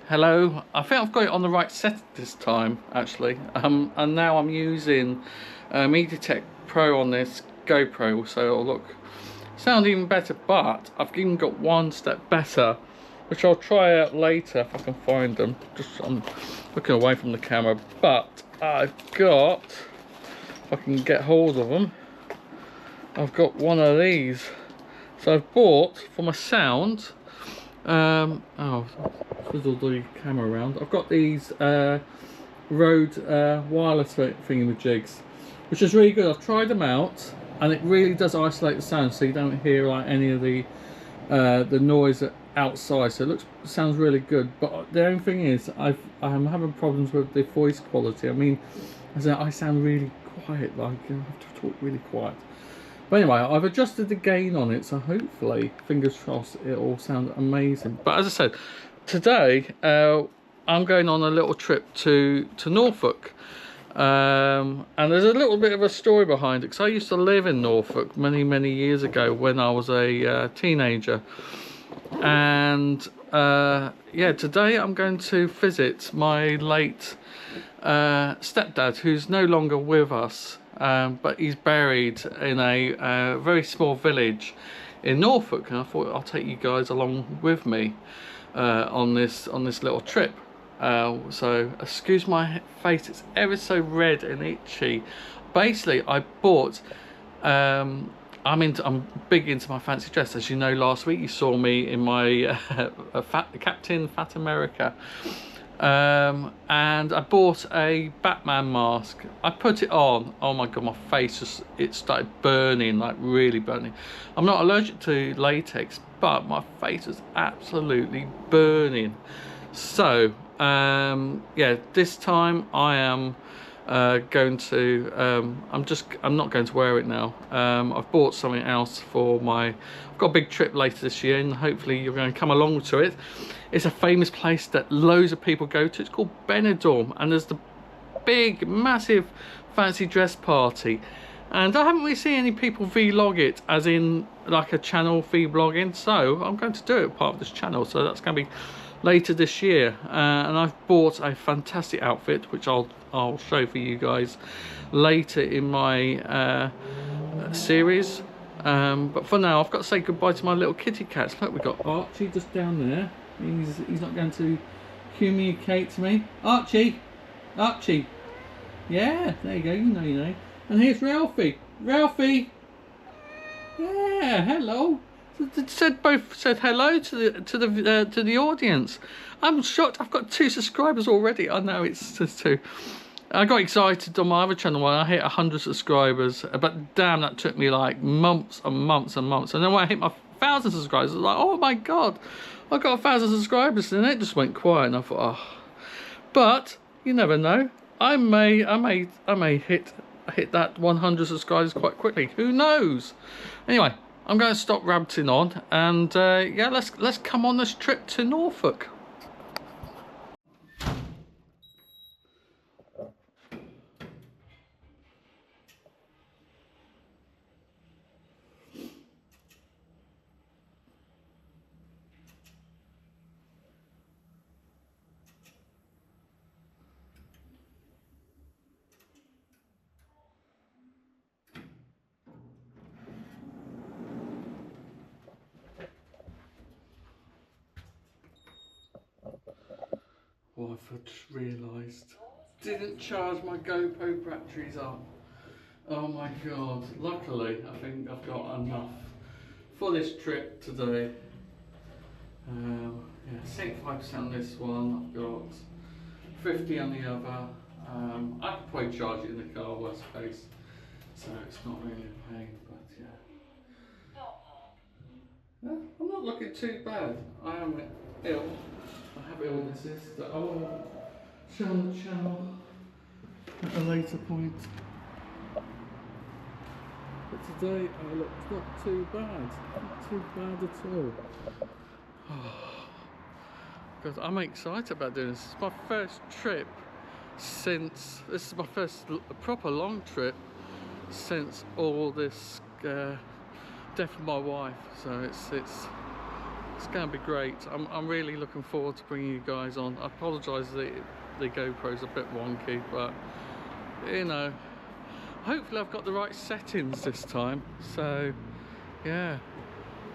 Hello, I think I've got it on the right set this time actually, and now I'm using MediaTek Pro on this GoPro, so it'll sound even better, but I've even got one step better, which I'll try out later if I can find them. I'm looking away from the camera, but I've got, if I can get hold of them, I've got one of these. So I've bought for my sound, fizzle the camera around. I've got these Rode wireless thingamajigs, which is really good. I've tried them out, and it really does isolate the sound, so you don't hear like any of the noise outside. So it sounds really good. But the only thing is, I'm having problems with the voice quality. I mean, I sound really quiet. Like I have to talk really quiet. But anyway, I've adjusted the gain on it, so hopefully, fingers crossed, it'll sound amazing. But as I said, today I'm going on a little trip to Norfolk, and there's a little bit of a story behind it, because I used to live in Norfolk many years ago when I was a teenager. And yeah, today I'm going to visit my late stepdad, who's no longer with us. But he's buried in a very small village in Norfolk, and I thought I'll take you guys along with me on this little trip. So excuse my face, it's ever so red and itchy. Basically, I bought. I'm big into my fancy dress, as you know. Last week you saw me in my Captain Fat America. And I bought a Batman mask. I put it on. Oh my god, my face it started burning, like really burning. I'm not allergic to latex, but my face was absolutely burning. So yeah, this time I am going to I'm not going to wear it now. I've bought something else for I've got a big trip later this year, and hopefully you're going to come along to it. It's a famous place that loads of people go to. It's called Benidorm, and there's the big massive fancy dress party, and I haven't really seen any people vlog it, as in like a channel vlogging, so I'm going to do it part of this channel. So that's going to be later this year, and I've bought a fantastic outfit which I'll show for you guys later in my series. But for now, I've got to say goodbye to my little kitty cats. Look, we've got Archie just down there. He's not going to communicate to me. Archie, yeah, there you go. You know. And here's Ralphie. Yeah, hello. Both said hello to the audience. I'm shocked. I've got 2 subscribers already. I know it's just 2. I got excited on my other channel when I hit 100 subscribers, but damn, that took me like months and months. And then when I hit my 1,000 subscribers, I was like, oh my god, I got 1,000 subscribers, and it just went quiet. And I thought, oh. But you never know. I may hit that 100 subscribers quite quickly. Who knows? Anyway, I'm going to stop ranting on, and yeah, let's come on this trip to Norfolk. Oh, I've just realised, didn't charge my GoPro batteries up. Oh my god, luckily I think I've got enough for this trip today. Yeah, 75% on this one, I've got 50 on the other. I could probably charge it in the car, worst case, so it's not really a pain, but yeah. I'm not looking too bad. I am ill. I have illnesses that I will show on the channel at a later point. But today I look not too bad. Not too bad at all. Because I'm excited about doing this. This is my first trip since, this is my first proper long trip since all this death of my wife. So it's it's going to be great. I'm really looking forward to bringing you guys on. I apologise that the GoPro's a bit wonky, but you know, hopefully I've got the right settings this time. So yeah,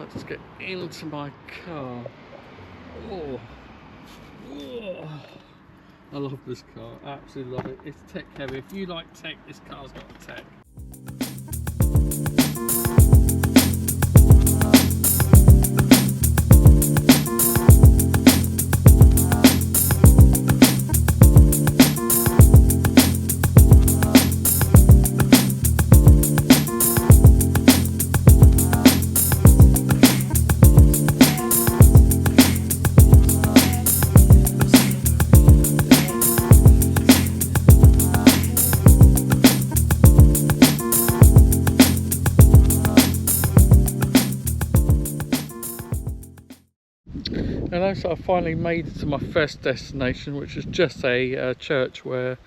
let's get into my car. Oh, I love this car, absolutely love it. It's tech heavy. If you like tech, this car's got tech. Hello, so I finally made it to my first destination, which is just a church where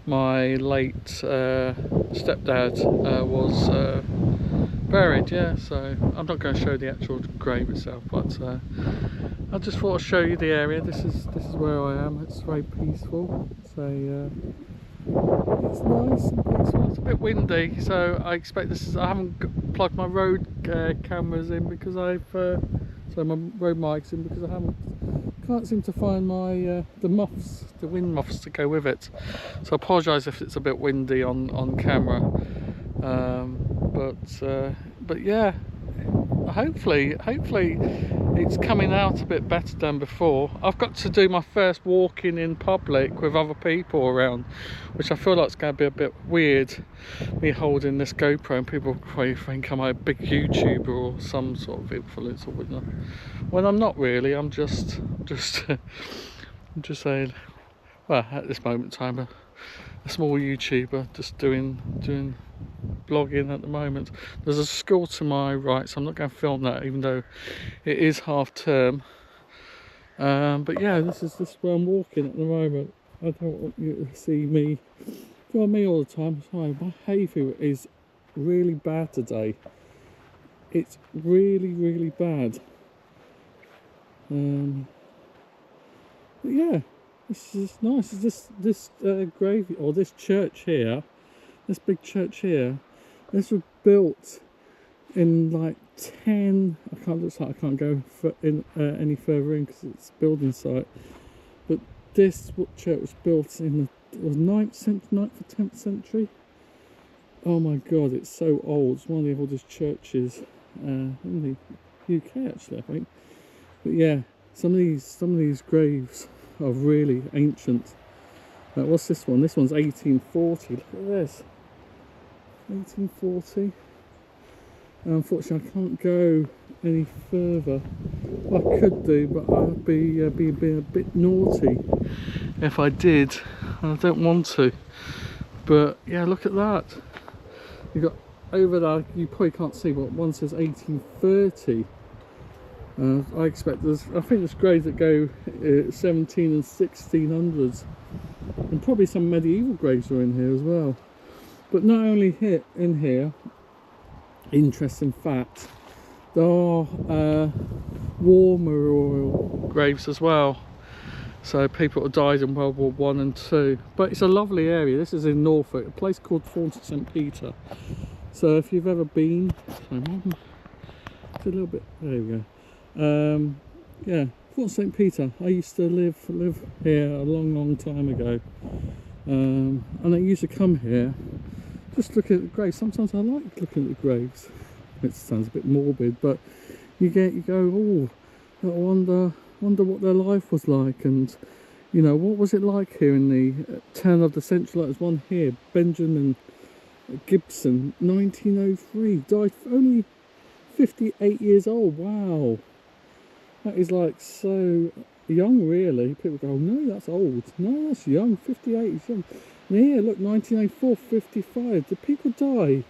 my late stepdad was buried. Yeah, so I'm not going to show the actual grave itself, but I just thought I'd show you the area. This is where I am. It's very peaceful. So it's nice and peaceful. It's a bit windy, so I expect this is. I haven't plugged my road cameras in because so my road mics in because I can't seem to find my the wind muffs to go with it. So I apologise if it's a bit windy on camera, but yeah, hopefully it's coming out a bit better than before. I've got to do my first walking in public with other people around, which I feel like it's going to be a bit weird, me holding this GoPro and people probably think I'm a big YouTuber or some sort of influencer, when I'm not really. I'm just saying, well, at this moment in time, a small YouTuber just doing blogging at the moment. There's a school to my right, so I'm not going to film that, even though it is half term. But yeah, this is where I'm walking at the moment. I don't want you to see me all the time. Sorry, my hay fever is really bad today. It's really bad. But yeah, this is nice. This grave, or this church here, this big church here, this was built in like 10. Looks like I can't go any further in because it's a building site. But this church was built in the 9th or 10th century. Oh my god, it's so old. It's one of the oldest churches in the UK, actually, I think. But yeah, some of these graves are really ancient. What's this one? This one's 1840. Look at this. 1840. Unfortunately, I can't go any further. I could do, but I'd be a bit naughty if I did. I don't want to. But yeah, look at that. You got over there. You probably can't see, but one says 1830. I expect I think there's graves that go 17 and 1600s, and probably some medieval graves are in here as well. But not only in here, interesting fact, there are war memorial graves as well. So people who died in World War I and II. But it's a lovely area. This is in Norfolk, a place called Thornton St Peter. So if you've ever been, it's a little bit. There we go. Yeah, Fort St Peter. I used to live here a long time ago, and I used to come here just look at the graves. Sometimes I like looking at the graves. It sounds a bit morbid, but you go, oh, I wonder what their life was like, and you know, what was it like here in the turn of the century. Like there's one here, Benjamin Gibson, 1903, died only 58 years old. Wow. That is like so young, really. People go, oh, no, that's old. No, that's young. 58 is young. And here, look, 1904, 55. Did people die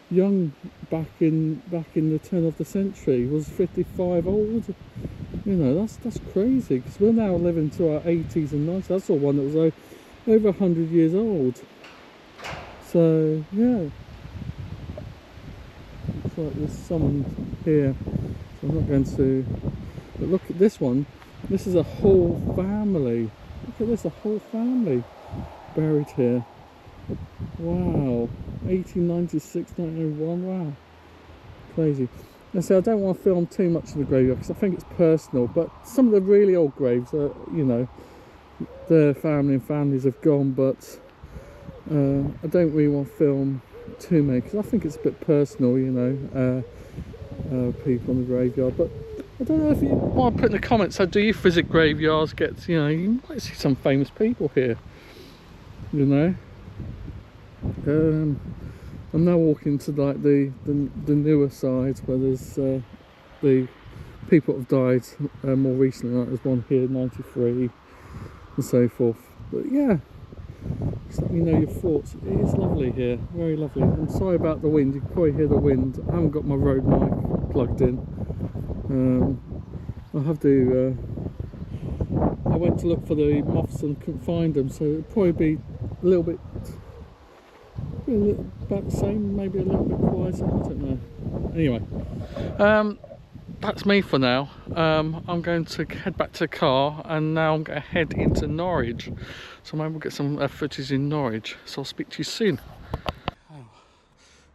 young back in the turn of the century? Was 55 old? You know, that's crazy. Because we're now living to our 80s and 90s. That's the one that was over 100 years old. So yeah, it's like there's someone here. So I'm not going to But look at this one. This is a whole family. Look at this, a whole family buried here. Wow. 1896, 1901. Wow. Crazy. And so I don't want to film too much of the graveyard because I think it's personal. But some of the really old graves are, you know, their family and families have gone. But I don't really want to film too many because I think it's a bit personal, you know, people in the graveyard. But I don't know if you might put in the comments, how do you visit graveyards? You know, you might see some famous people here, you know. I'm now walking to like the newer side where there's the people that have died more recently. Like there's one here, 93, and so forth. But yeah, just let me know your thoughts. It is lovely here, very lovely. I'm sorry about the wind. You can probably hear the wind. I haven't got my Rode mic plugged in. I'll have to. I went to look for the moths and couldn't find them, so it'll probably be a little bit. About the same, maybe a little bit quieter, I don't know. Anyway, that's me for now. I'm going to head back to the car, and now I'm going to head into Norwich. So maybe we'll get some footage in Norwich. So I'll speak to you soon.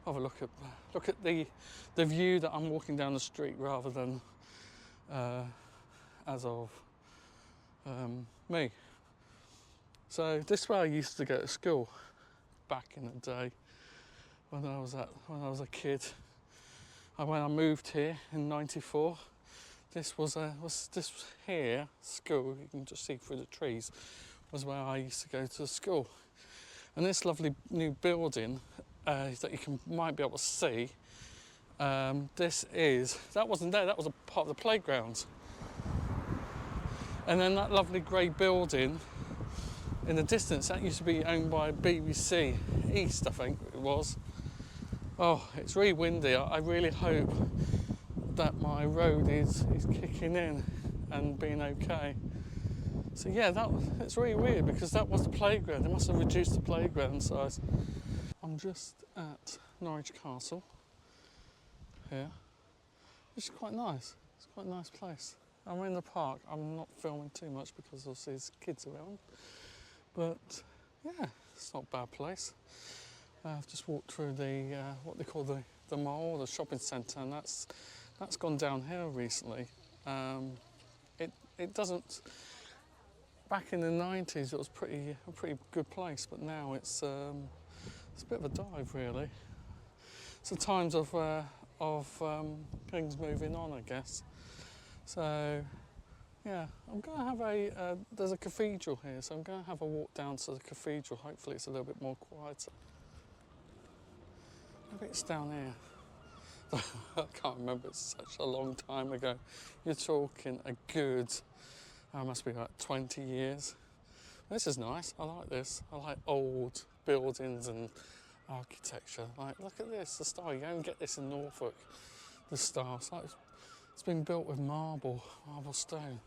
Have a look at the view that I'm walking down the street rather than as of me. So this is where I used to go to school back in the day when I was a kid. When I moved here in '94, this was here school. You can just see through the trees. Was where I used to go to school, and this lovely new building that you might be able to see. That wasn't there. That was a part of the playground, and then that lovely grey building in the distance, that used to be owned by BBC East, I think it was. Oh, it's really windy. I really hope that my road is kicking in and being okay. So yeah, it's really weird because that was the playground. They must have reduced the playground size. I'm just at Norwich Castle here, which is quite nice. It's quite a nice place. I'm in the park. I'm not filming too much because obviously there's kids around. But yeah, it's not a bad place. I've just walked through the what they call the mall, the shopping centre, and that's gone downhill recently. It doesn't. Back in the 90s, it was a pretty good place, but now it's a bit of a dive, really. It's the times of things moving on, I guess. So. Yeah, I'm going to have there's a cathedral here, so I'm going to have a walk down to the cathedral. Hopefully it's a little bit more quieter. Maybe it's down here. I can't remember, it's such a long time ago. You're talking a good, must be like 20 years. This is nice, I like this. I like old buildings and architecture. Like, look at this, the style. You only get this in Norfolk, the style. It's been built with marble stone.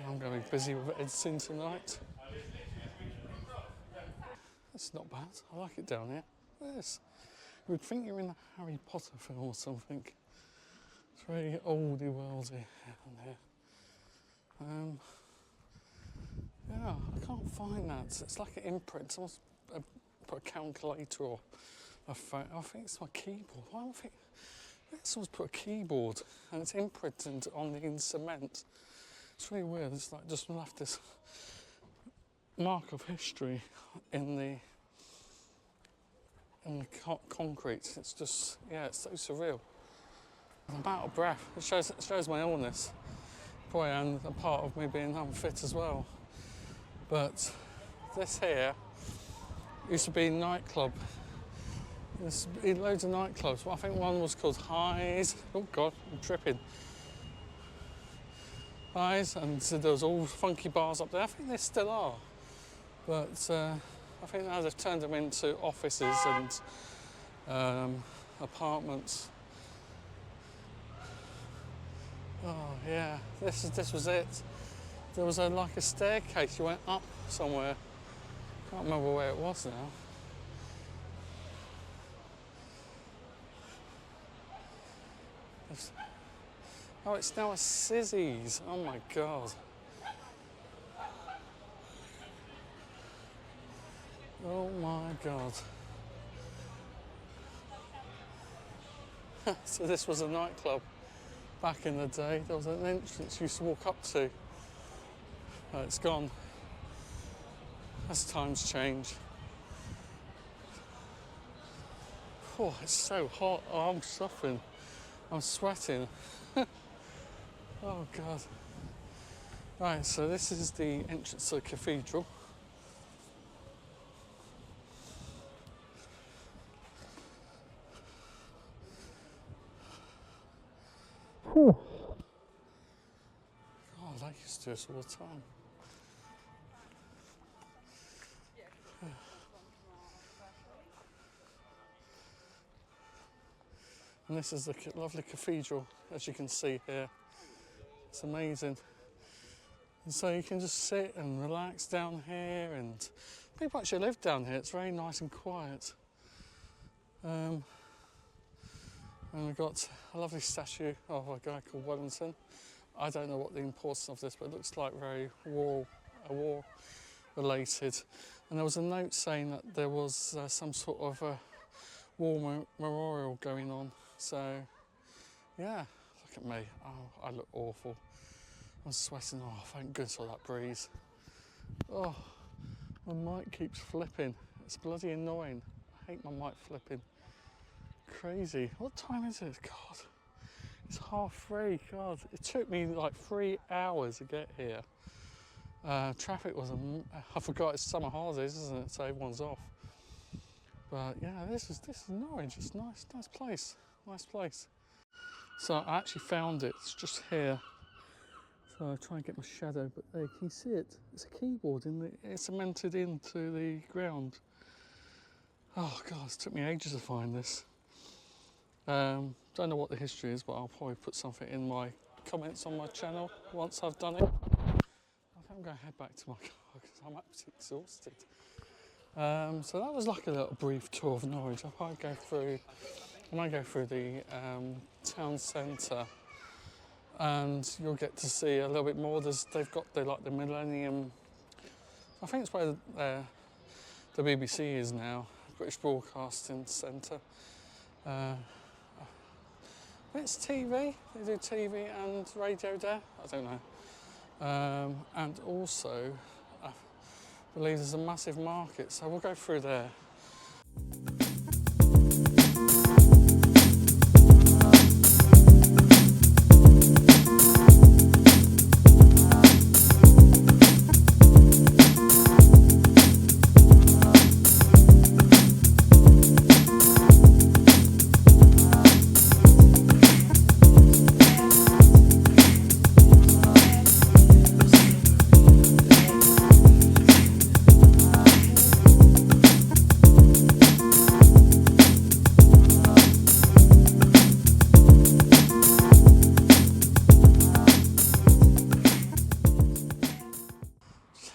I'm going to be busy with editing tonight. It's not bad. I like it down here. Yes. You would think you're in a Harry Potter film or something. It's very oldie worldy down here. Yeah, I can't find that. It's like an imprint. Someone's put a calculator or a phone. I think it's my keyboard. Why do I think someone's put a keyboard and it's imprinted in cement? It's really weird. It's like just left this mark of history in the concrete. It's just, yeah, it's so surreal. I'm out of breath. It shows my illness. Probably and a part of me being unfit as well. But this here used to be a nightclub. There's loads of nightclubs. Well, I think one was called Highs. Oh God, I'm tripping. Highs, and so there was all funky bars up there. I think they still are, but I think now they've turned them into offices and apartments. Oh yeah, this was it. There was like a staircase. You went up somewhere. Can't remember where it was now. Oh, it's now a Sizzy's. Oh my God. Oh my God. So this was a nightclub back in the day. There was an entrance you used to walk up to. It's gone. As times change. Oh, it's so hot. Oh, I'm suffering. I'm sweating. Oh God. Right, so this is the entrance to the cathedral. Oh, they used to do this all the time. And this is the lovely cathedral, as you can see here. It's amazing. And so you can just sit and relax down here, and people actually live down here. It's very nice and quiet. And we've got a lovely statue of a guy called Wellington. I don't know what the importance of this, but it looks like very war related. And there was a note saying that there was some sort of a war memorial going on. So, yeah, look at me. Oh, I look awful. I'm sweating. Oh, thank goodness for that breeze. Oh, my mic keeps flipping. It's bloody annoying. I hate my mic flipping. Crazy. What time is it? God, it's 3:30. God, it took me like 3 hours to get here. Traffic was I forgot it's summer holidays, isn't it? So everyone's off. But yeah, this is Norwich. It's nice place. Nice place. So I actually found it. It's just here. So I'll try and get my shadow, but there, can you see it? It's a keyboard it's cemented into the ground. Oh God, it took me ages to find this. Don't know what the history is, but I'll probably put something in my comments on my channel once I've done it. I think I'm going to head back to my car because I'm absolutely exhausted. So that was like a little brief tour of Norwich. When I go through the town centre, and you'll get to see a little bit more. They've got the Millennium. I think it's where the BBC is now, British Broadcasting Centre. It's TV. They do TV and radio there. I don't know. And also, I believe there's a massive market, so we'll go through there.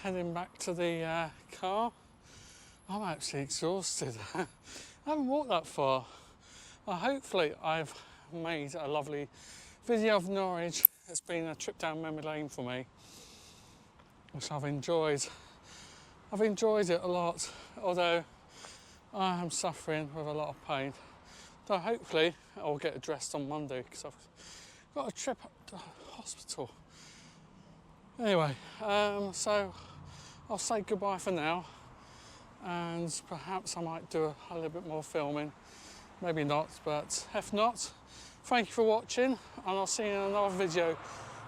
Heading back to the car. I'm actually exhausted. I haven't walked that far. Well, hopefully I've made a lovely video of Norwich. It's been a trip down memory lane for me, which I've enjoyed. I've enjoyed it a lot, although I am suffering with a lot of pain. So hopefully I'll get addressed on Monday because I've got a trip up to the hospital. Anyway, so I'll say goodbye for now, and perhaps I might do a little bit more filming. Maybe not, but if not, thank you for watching, and I'll see you in another video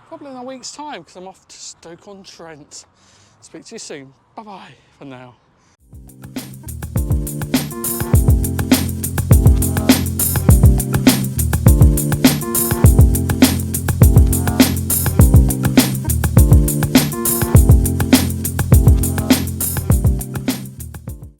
probably in a week's time because I'm off to Stoke-on-Trent. Speak to you soon. Bye bye for now.